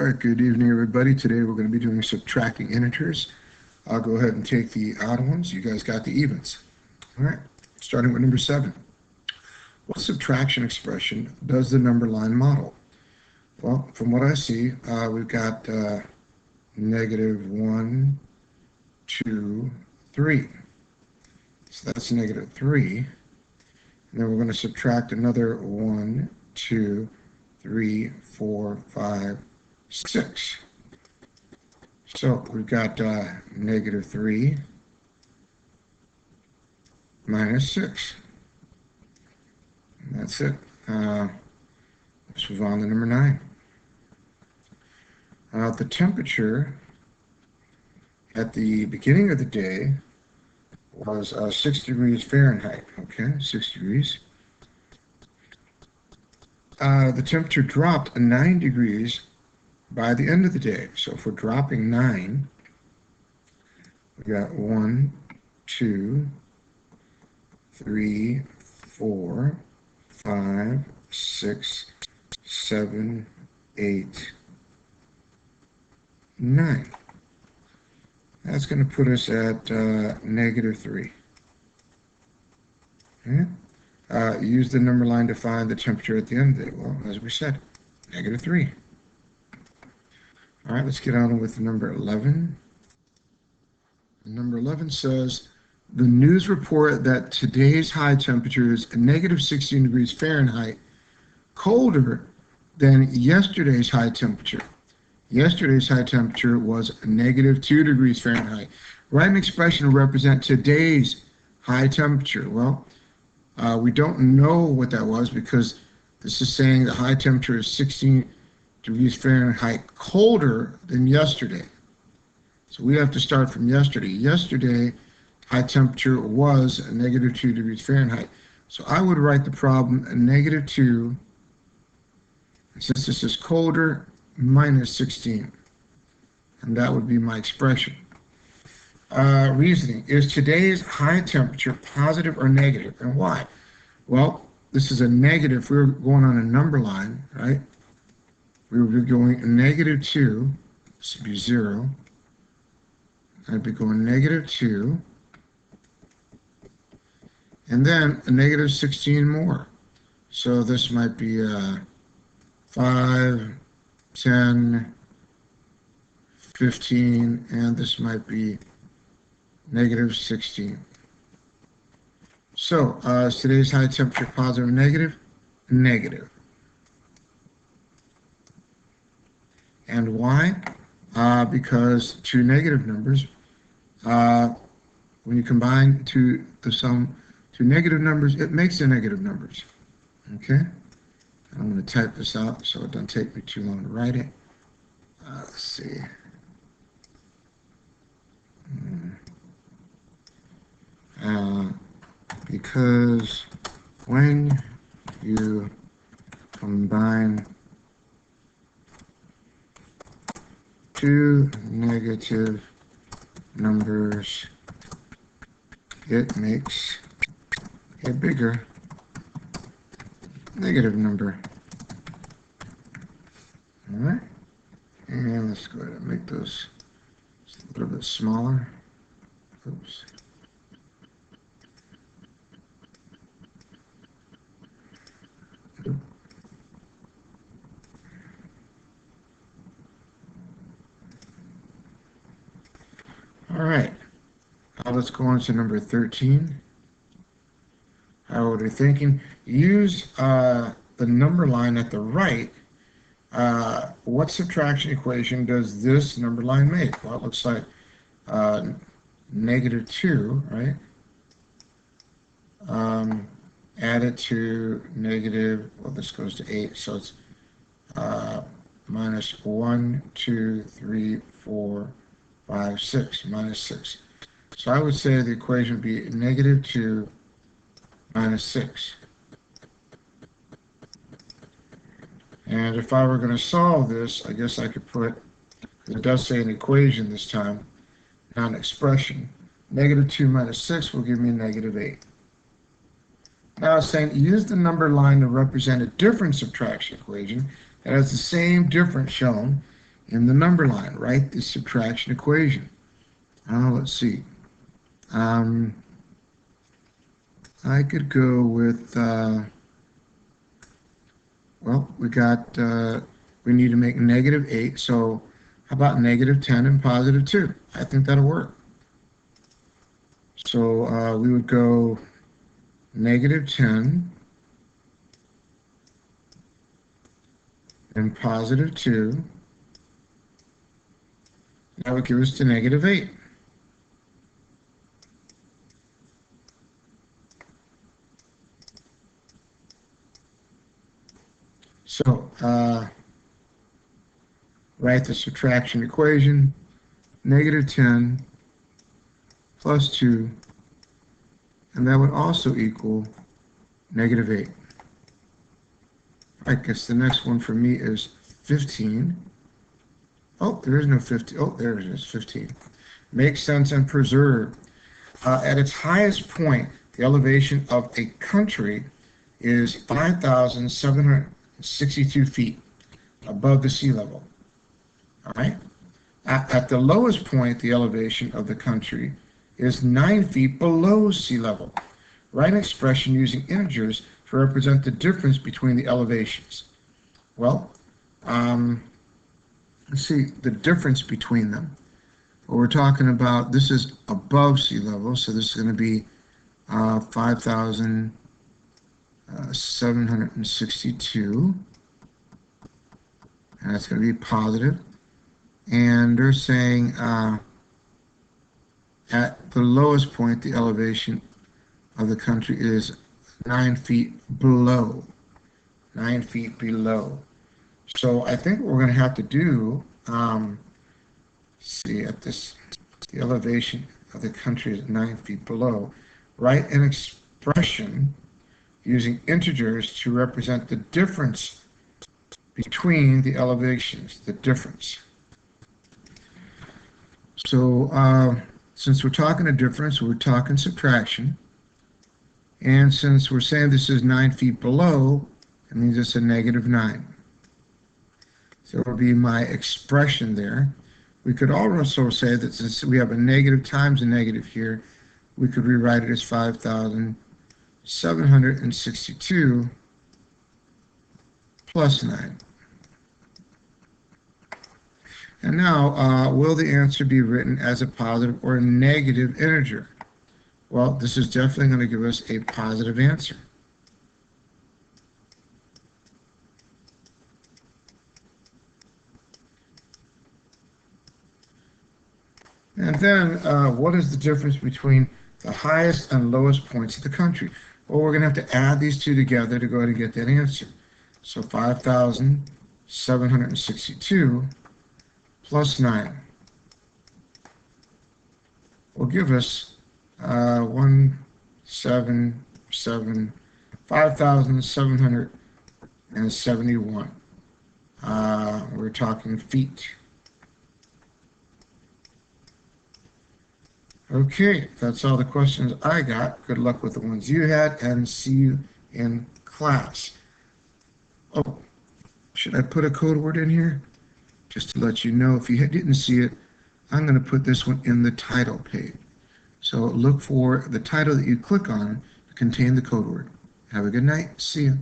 right, good evening, everybody. Today we're going to be doing subtracting integers. I'll go ahead and take the odd ones. You guys got the evens. All right, starting with number 7. What subtraction expression does the number line model? Well, from what I see, we've got negative 1, 2, 3. So that's negative 3. And then we're going to subtract another 1, 2, 3, 4, 5, 6. So we've got negative 3 minus 6. And that's it. Let's move on to number 9. The temperature at the beginning of the day was 6 degrees Fahrenheit. Okay, 6 degrees. The temperature dropped 9 degrees by the end of the day. So if we're dropping 9, we got 1, 2, 3, 4, 5, 6, 7, 8, 9. That's going to put us at negative 3. Okay? Use the number line to find the temperature at the end of the day. Well, as we said, negative 3. All right, let's get on with number 11. Number 11 says, the news report that today's high temperature is negative 16 degrees Fahrenheit, colder than yesterday's high temperature. Yesterday's high temperature was negative 2 degrees Fahrenheit. Write an expression to represent today's high temperature. Well, we don't know what that was because this is saying the high temperature is 16 degrees Fahrenheit colder than yesterday. So we have to start from yesterday. Yesterday, high temperature was negative 2 degrees Fahrenheit. So I would write the problem negative 2, and since this is colder, minus 16. And that would be my expression. Reasoning. Is today's high temperature positive or negative, and why? Well, this is a negative. We're going on a number line, right? We would be going negative 2. This would be 0. I'd be going negative 2. And then a negative 16 more. So this might be 5, 10, 15, and this might be negative 16. So, is today's high temperature positive or negative? Negative. And why? Because two negative numbers, when you combine the sum two negative numbers, it makes the negative numbers. Okay? I'm going to type this out so it doesn't take me too long to write it. Let's see. Because when you combine two negative numbers, it makes a bigger negative number. All right, and let's go ahead and make those just a little bit smaller. Oops. All right, let's go on to number 13. How are we thinking? Use the number line at the right. What subtraction equation does this number line make? Well, it looks like negative 2, right? Add it to negative, well, this goes to 8, so it's minus 1, 2, 3, 4, 5, 6, minus 6. So I would say the equation would be negative 2 minus 6. And if I were going to solve this, I guess I could put, it does say an equation this time, not an expression. Negative 2 minus 6 will give me negative 8. Now it's saying use the number line to represent a different subtraction equation that has the same difference shown in the number line. Write the subtraction equation. Let's see. I could go with, well, we need to make -8, so how about -10 and +2? I think that'll work. So we would go -10 and +2. That would give us to -8. So write the subtraction equation. -10 plus 2, and that would also equal -8. I guess the next one for me is 15. Oh, there is no 15. Oh, there it is, 15. Make sense and preserve. At its highest point, the elevation of a country is 5,762 feet above the sea level. All right? At the lowest point, the elevation of the country is 9 feet below sea level. Write an expression using integers to represent the difference between the elevations. Well, let's see the difference between them. What we're talking about, this is above sea level, so this is going to be 5,762, and that's going to be positive. And they're saying at the lowest point, the elevation of the country is 9 feet below. 9 feet below. So I think what we're going to have to do, see at this, the elevation of the country is 9 feet below. Write an expression using integers to represent the difference between the elevations, the difference. So since we're talking a difference, we're talking subtraction. And since we're saying this is 9 feet below, it means it's a -9. So it will be my expression there. We could also say that since we have a negative times a negative here, we could rewrite it as 5,762 plus 9. And now, will the answer be written as a positive or a negative integer? Well, this is definitely going to give us a positive answer. And then, what is the difference between the highest and lowest points of the country? Well, we're going to have to add these two together to go ahead and get that answer. So 5,762 plus 9 will give us 5,771. We're talking feet. Okay, that's all the questions I got. Good luck with the ones you had, and see you in class. Oh, should I put a code word in here? Just to let you know, if you didn't see it, I'm going to put this one in the title page. So look for the title that you click on to contain the code word. Have a good night. See you.